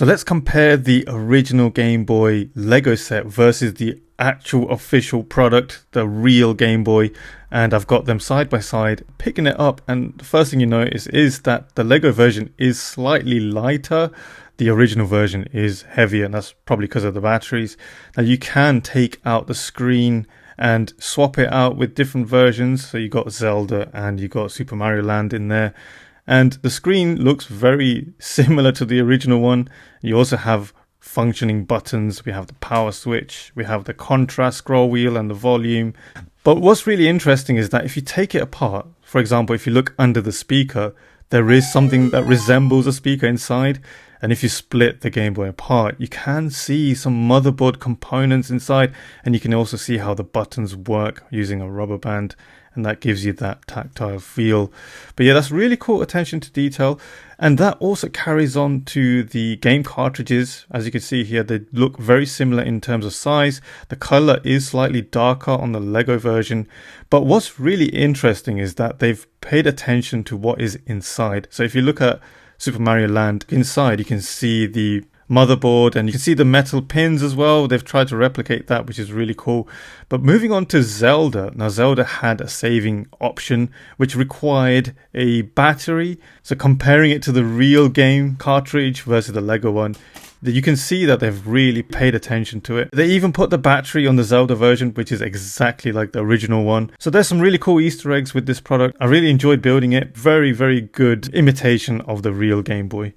So let's compare the original Game Boy Lego set versus the actual official product, the real Game Boy. And I've got them side by side, picking it up, and the first thing you notice is that the Lego version is slightly lighter. The original version is heavier, and that's probably because of the batteries. Now you can take out the screen and swap it out with different versions. So you got Zelda and you got Super Mario Land in there. And the screen looks very similar to the original one. You also have functioning buttons. We have the power switch, we have the contrast scroll wheel and the volume. But what's really interesting is that if you take it apart, for example, if you look under the speaker, there is something that resembles a speaker inside. And if you split the Game Boy apart, you can see some motherboard components inside, and you can also see how the buttons work using a rubber band, and that gives you that tactile feel. But yeah, that's really cool attention to detail. And that also carries on to the game cartridges. As you can see here, they look very similar in terms of size. The color is slightly darker on the Lego version. But what's really interesting is that they've paid attention to what is inside. So if you look at Super Mario Land, inside you can see the motherboard and you can see the metal pins as well. They've tried to replicate that, which is really cool. But moving on to Zelda. Now Zelda had a saving option which required a battery. So comparing it to the real game cartridge versus the Lego one, you can see that they've really paid attention to it. They even put the battery on the Zelda version, which is exactly like the original one. So there's some really cool Easter eggs with this product. I really enjoyed building it. Very, very good imitation of the real Game Boy.